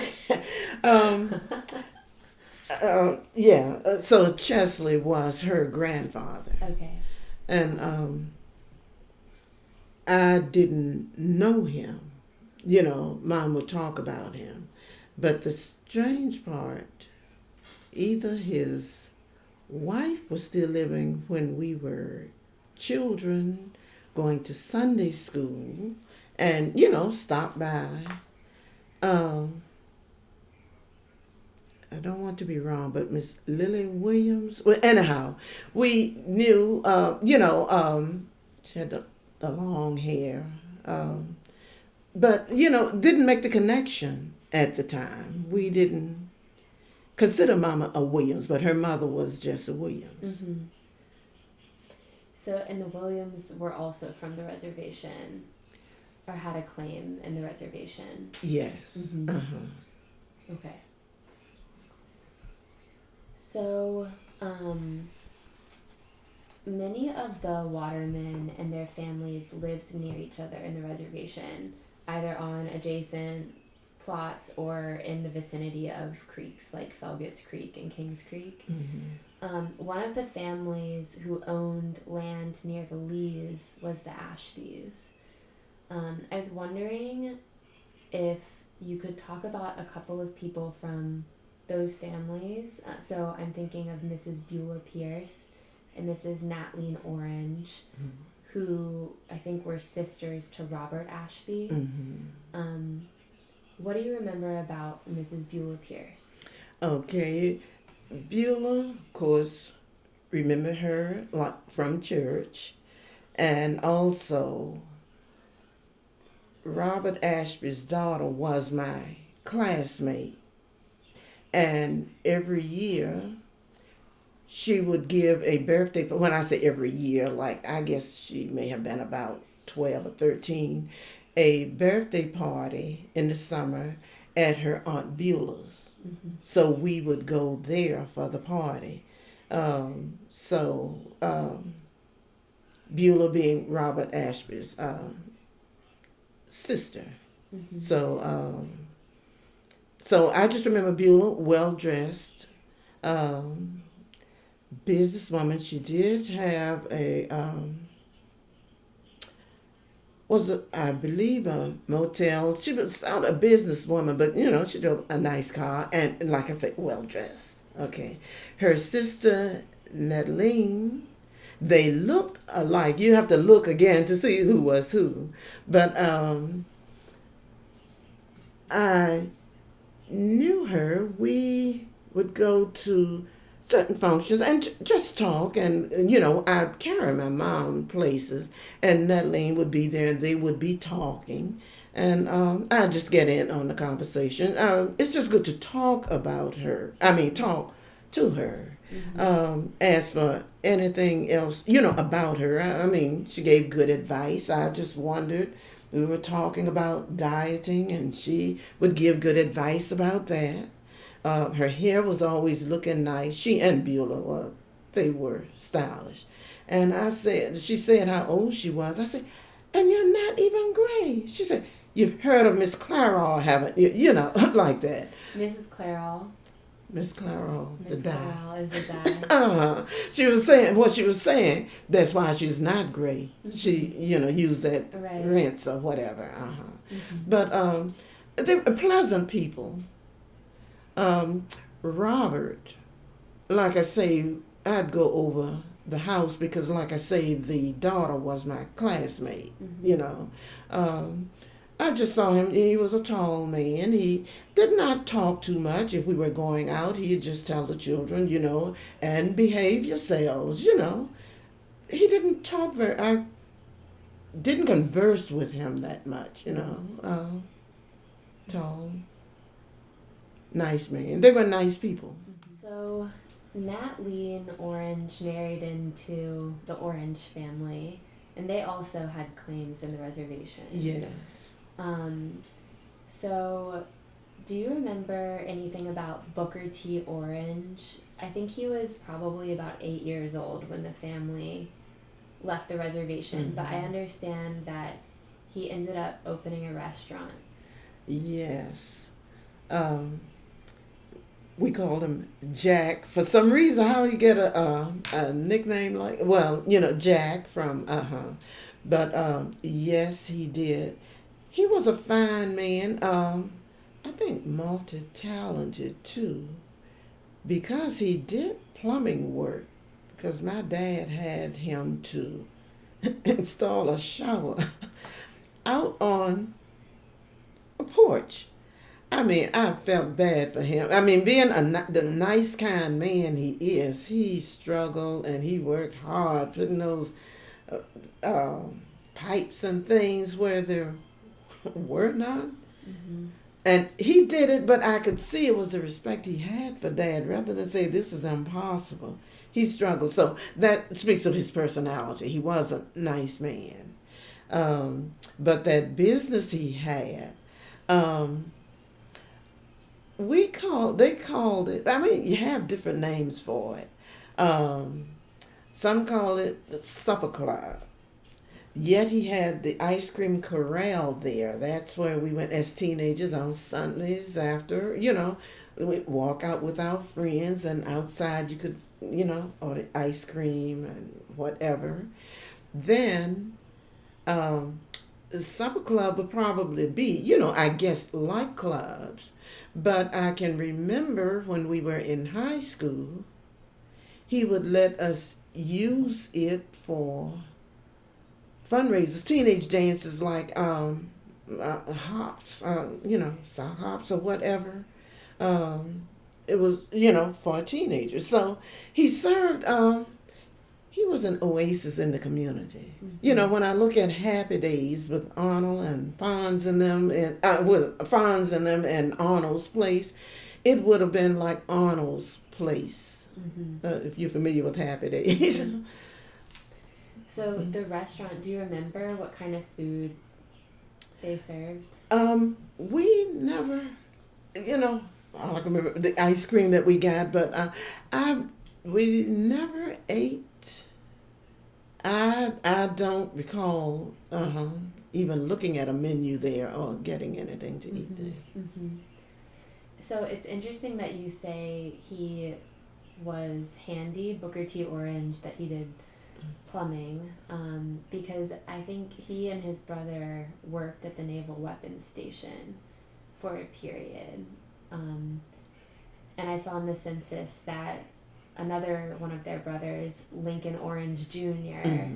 Yeah. So Chesley was her grandfather. Okay. And I didn't know him. You know, Mom would talk about him. But the strange part, either his wife was still living when we were children, going to Sunday school, and, you know, stopped by. I don't want to be wrong, but Miss Lily Williams. Well, anyhow, we knew, she had the long hair. But, you know, didn't make the connection at the time. We didn't consider Mama a Williams, but her mother was Jessie Williams. So, and the Williams were also from the reservation, or had a claim in the reservation? Yes. Okay. So, many of the watermen and their families lived near each other in the reservation, either on adjacent plots or in the vicinity of creeks like Felgott's Creek and Kings Creek. One of the families who owned land near the Lees was the Ashbys. I was wondering if you could talk about a couple of people from those families. So I'm thinking of Mrs. Beulah Pierce and Mrs. Natleen Orange, who I think were sisters to Robert Ashby. What do you remember about Mrs. Beulah Pierce? Okay, Beulah, of course, remember her from church, and also Robert Ashby's daughter was my classmate, and every year she would give a birthday. But when I say every year, like I guess she may have been about 12 or 13, a birthday party in the summer at her Aunt Beulah's. So we would go there for the party. Beulah being Robert Ashby's sister. So I just remember Beulah, well dressed, businesswoman. She did have I believe a motel. She was out a businesswoman, but you know, she drove a nice car and like I said, well dressed. Okay. Her sister Natleen, they looked alike. You have to look again to see who was who. But I knew her. We would go to certain functions and just talk, and you know, I'd carry my mom places, and Natleen would be there, and they would be talking, and I'd just get in on the conversation. It's just good to talk about her. I mean, talk to her. As for anything else, you know, about her, I mean, she gave good advice. I just wondered. We were talking about dieting, and she would give good advice about that. Her hair was always looking nice. She and Beulah, they were stylish. And she said how old she was. I said, and you're not even gray. She said, you've heard of Miss Clairol, haven't you? You know, like that. Mrs. Clairol. Miss Clairol, the Miss dye. Clairol is the dye. She was saying what she was saying. That's why she's not gray. Mm-hmm. She, used that Right. rinse or whatever. Mm-hmm. But they were pleasant people. Robert, like I say, I'd go over the house because, like I say, the daughter was my classmate. Mm-hmm. I just saw him. He was a tall man. He did not talk too much. If we were going out, he'd just tell the children, and behave yourselves. He didn't talk very. I didn't converse with him that much. Tall, nice man. They were nice people. So, Nat Lee and Orange married into the Orange family, and they also had claims in the reservation. Yes. So, do you remember anything about Booker T. Orange? I think he was probably about 8 years old when the family left the reservation, Mm-hmm. but I understand that he ended up opening a restaurant. Yes. We called him Jack. For some reason, how he get a nickname like, Jack from, But, yes, he did. He was a fine man. I think multi-talented, too. Because he did plumbing work. Because my dad had him to install a shower out on a porch. I mean, I felt bad for him. I mean, being the nice, kind man he is, he struggled and he worked hard putting those pipes and things where there were none. Mm-hmm. And he did it, but I could see it was the respect he had for Dad rather than say, this is impossible. He struggled. So that speaks of his personality. He was a nice man. But that business he had, they called it, I mean, you have different names for it. Some call it the supper club. Yet he had the ice cream corral there. That's where we went as teenagers on Sundays after, we'd walk out with our friends, and outside you could, order ice cream and whatever. Then the supper club would probably be, I guess like clubs. But I can remember when we were in high school, he would let us use it for fundraisers, teenage dances like hops, sock hops or whatever. It was, for teenagers. So he served, he was an oasis in the community. Mm-hmm. When I look at Happy Days with Arnold and Fonz and them, and with Fonz and them and Arnold's place, it would have been like Arnold's place. Mm-hmm. If you're familiar with Happy Days. Mm-hmm. So the restaurant, do you remember what kind of food they served? We never, all I can remember the ice cream that we got, but we never ate. I don't recall even looking at a menu there or getting anything to eat there. Mm-hmm. So it's interesting that you say he was handy, Booker T. Orange, that he did plumbing, because I think he and his brother worked at the Naval Weapons Station for a period. And I saw in the census that another one of their brothers, Lincoln Orange Jr.,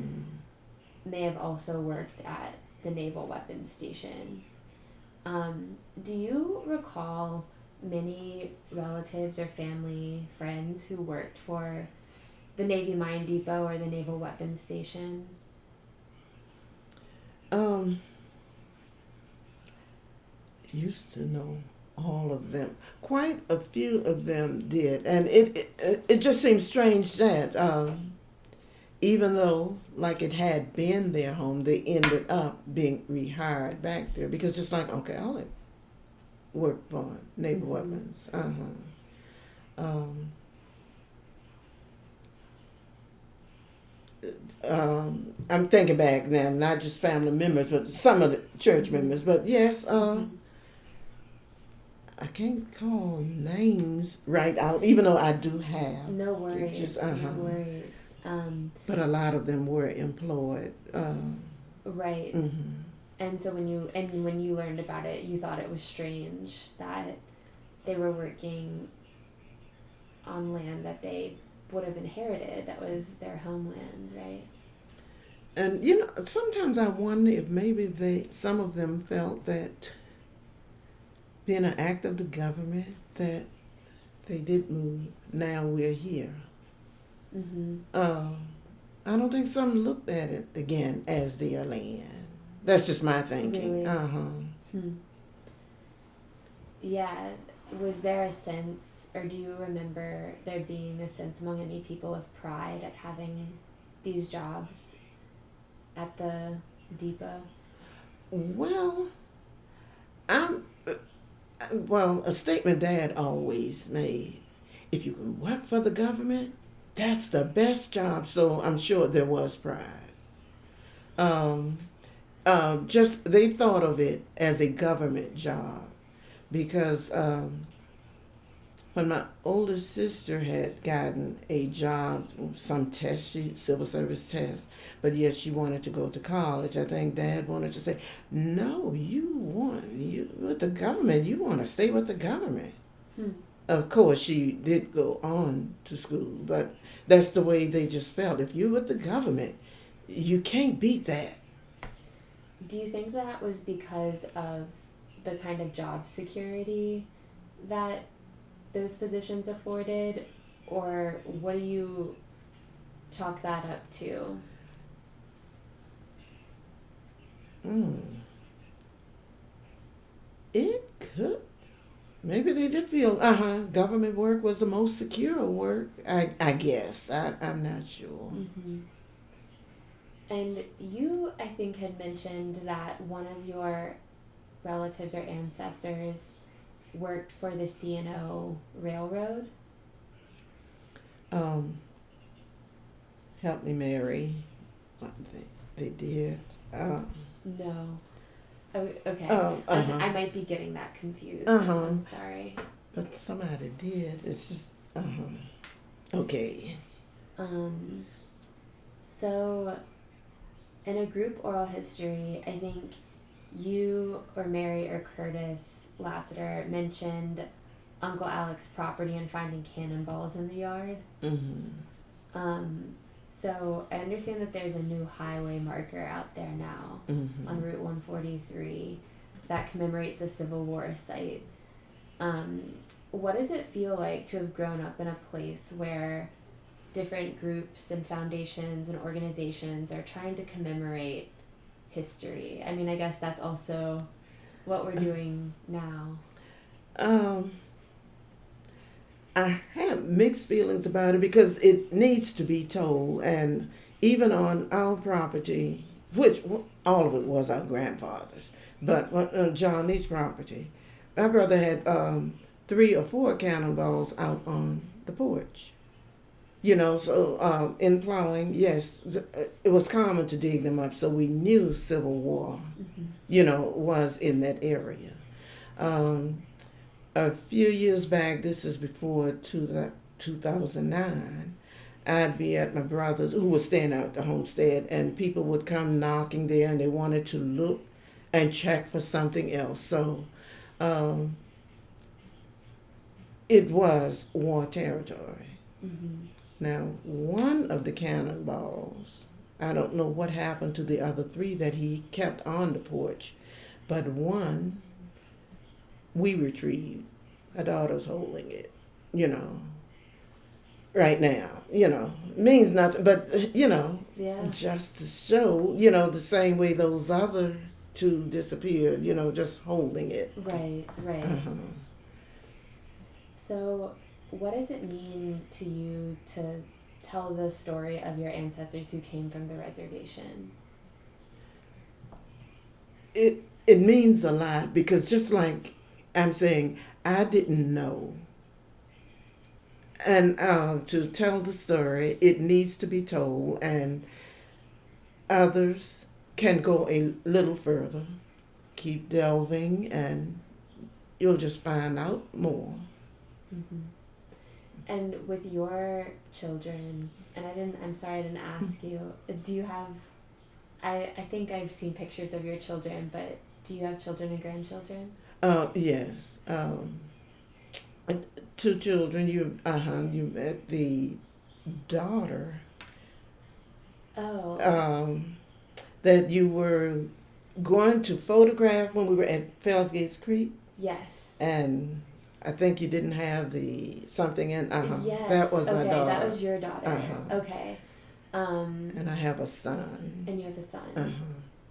may have also worked at the Naval Weapons Station. Do you recall many relatives or family friends who worked for the Navy Mine Depot or the Naval Weapons Station? Used to know all of them. Quite a few of them did, and it just seems strange that even though like it had been their home, they ended up being rehired back there because just like I'll work for Naval Weapons. I'm thinking back now, not just family members, but some of the church members. But yes, I can't call names right out, even though I do have No worries. pictures. No worries. But a lot of them were employed. Right. Mm-hmm. And so when you learned about it, you thought it was strange that they were working on land that they would have inherited, that was their homeland, right? And sometimes I wonder if maybe some of them felt that being an act of the government that they did move. Now we're here. Mm-hmm. I don't think some looked at it again as their land. That's just my thinking. Really? Yeah. Was there a sense, or do you remember there being a sense among any people of pride at having these jobs at the depot? Well, I'm. Well, a statement Dad always made: if you can work for the government, that's the best job. So I'm sure there was pride. Just they thought of it as a government job because when my older sister had gotten a job, some test, civil service test, but yet she wanted to go to college. I think Dad wanted to say, "No, you with the government. You want to stay with the government." Of course, she did go on to school, but that's the way they just felt. If you're with the government, you can't beat that. Do you think that was because of the kind of job security that those positions afforded, or what do you chalk that up to? It could. Maybe they did feel, government work was the most secure work. I guess. I'm not sure. Mm-hmm. And you, I think, had mentioned that one of your relatives or ancestors worked for the C&O Railroad. Help me, Mary. What they did. No. Oh, okay. I might be getting that confused. I'm sorry. But somebody did. It's just, okay. So, in a group oral history, I think you or Mary or Curtis Lassiter mentioned Uncle Alec's property and finding cannonballs in the yard. So I understand that there's a new highway marker out there now on Route 143 that commemorates a Civil War site. What does it feel like to have grown up in a place where different groups and foundations and organizations are trying to commemorate history? I mean, I guess that's also what we're doing now. I have mixed feelings about it because it needs to be told, and even on our property, which all of it was our grandfather's, but on Johnny's property, my brother had 3 or 4 cannonballs out on the porch. So in plowing, yes, it was common to dig them up, so we knew Civil War, was in that area. A few years back, this is before 2009, I'd be at my brother's, who was staying out at the homestead, and people would come knocking there, and they wanted to look and check for something else. So it was war territory. Now, one of the cannonballs, I don't know what happened to the other 3 that he kept on the porch, but one we retrieved. My daughter's holding it, right now. Means nothing, but, just to show, the same way those other 2 disappeared, just holding it. Right. So, what does it mean to you to tell the story of your ancestors who came from the reservation? It means a lot because just like I'm saying, I didn't know. And to tell the story, it needs to be told, and others can go a little further, keep delving, and you'll just find out more. Mm-hmm. And with your children, and I'm sorry I didn't ask you, do you have, I think I've seen pictures of your children, but do you have children and grandchildren? Yes. Two children. You met the daughter. Oh. That you were going to photograph when we were at Fells Gates Creek. Yes. And I think you didn't have the something in. Yes. That was my daughter. That was your daughter. Okay. And I have a son. And you have a son.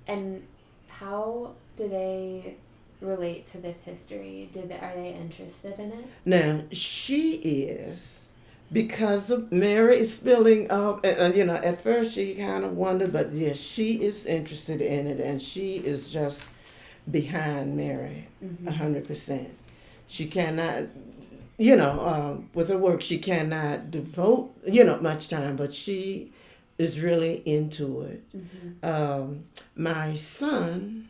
And how do they relate to this history? Are they interested in it? Now she is, because of Mary spilling up. At first she kind of wondered, but yes, she is interested in it, and she is just behind Mary 100%. She cannot, with her work, she cannot devote, much time, but she is really into it. My son,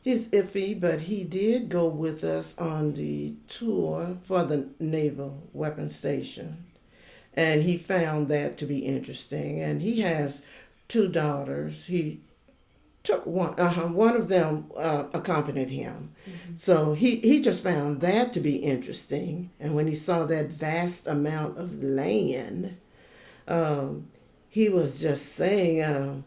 he's iffy, but he did go with us on the tour for the Naval Weapons Station. And he found that to be interesting. And he has two daughters. He took one of them accompanied him. So he just found that to be interesting. And when he saw that vast amount of land, he was just saying,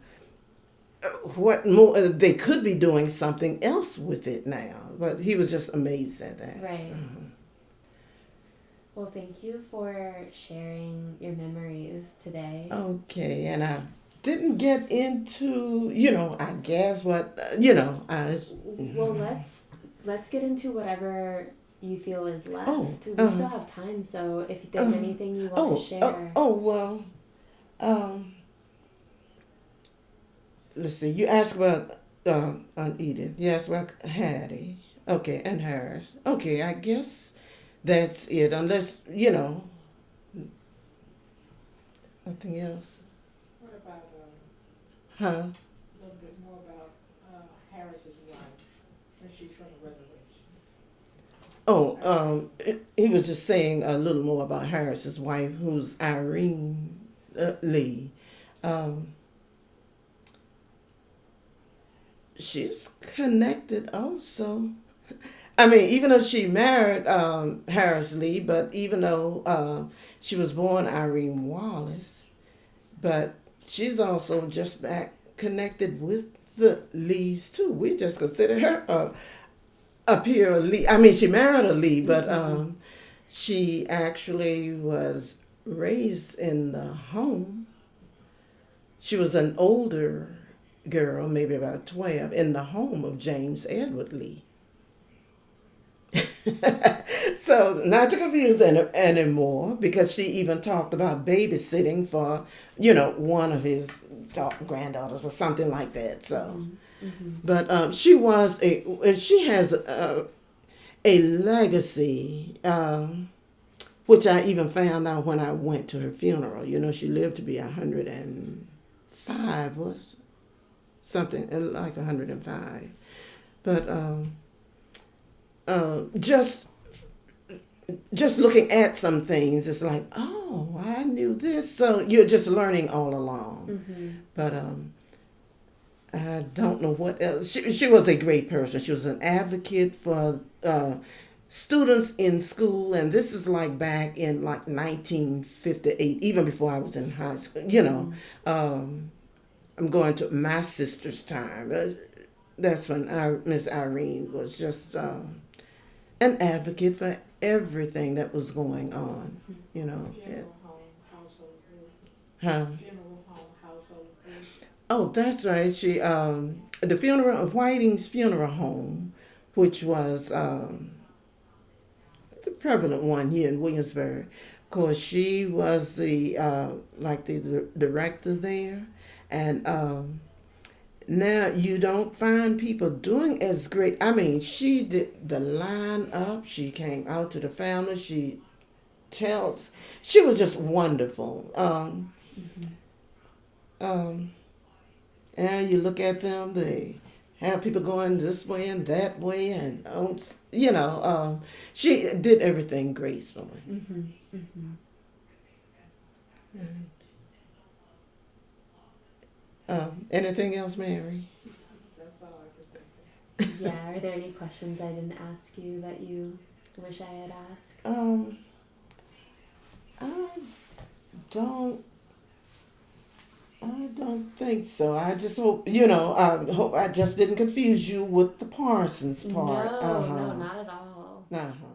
what more, they could be doing something else with it now. But he was just amazed at that. Right. Well, thank you for sharing your memories today. Okay, and I didn't get into, I guess what, Well, let's get into whatever you feel is left. We still have time, so if there's anything you want to share. Let's see, you asked about Aunt Edith. You asked about Hattie. Okay, and Harris. Okay, I guess that's it, unless, nothing else. What about, Huh? a little bit more about Harris's wife, since she's from the reservation? He was just saying a little more about Harris's wife, who's Irene Lee. She's connected also. I mean, even though she married Harris Lee, but even though she was born Irene Wallace, but she's also just back connected with the Lees too. We just consider her a pure Lee. I mean, she married a Lee, but she actually was raised in the home. She was an older girl, maybe about 12, in the home of James Edward Lee. So not to confuse anymore, because she even talked about babysitting for, one of his granddaughters or something like that. So, but she has a legacy, which I even found out when I went to her funeral. She lived to be 105, was something like 105. But just looking at some things, it's like, oh, I knew this. So you're just learning all along. But I don't know what else. She was a great person. She was an advocate for students in school, and this is like back in like 1958, even before I was in high school. I'm going to my sister's time. That's when Miss Irene was just an advocate for everything that was going on, Funeral home, household group. Huh? Funeral home, household group. Oh, that's right. She, the funeral of Whiting's Funeral Home, which was the prevalent one here in Williamsburg. Of course, she was the director there, and now you don't find people doing as great. I mean, she did the line up. She came out to the family. She was just wonderful. And you look at them, they have people going this way and that way, and she did everything gracefully. Mhm. Mhm. Anything else, Mary? That's all I could think of. Yeah. Are there any questions I didn't ask you that you wish I had asked? I don't. I don't think so. I just hope I hope I just didn't confuse you with the Parsons part. No, no, not at all. Uh huh.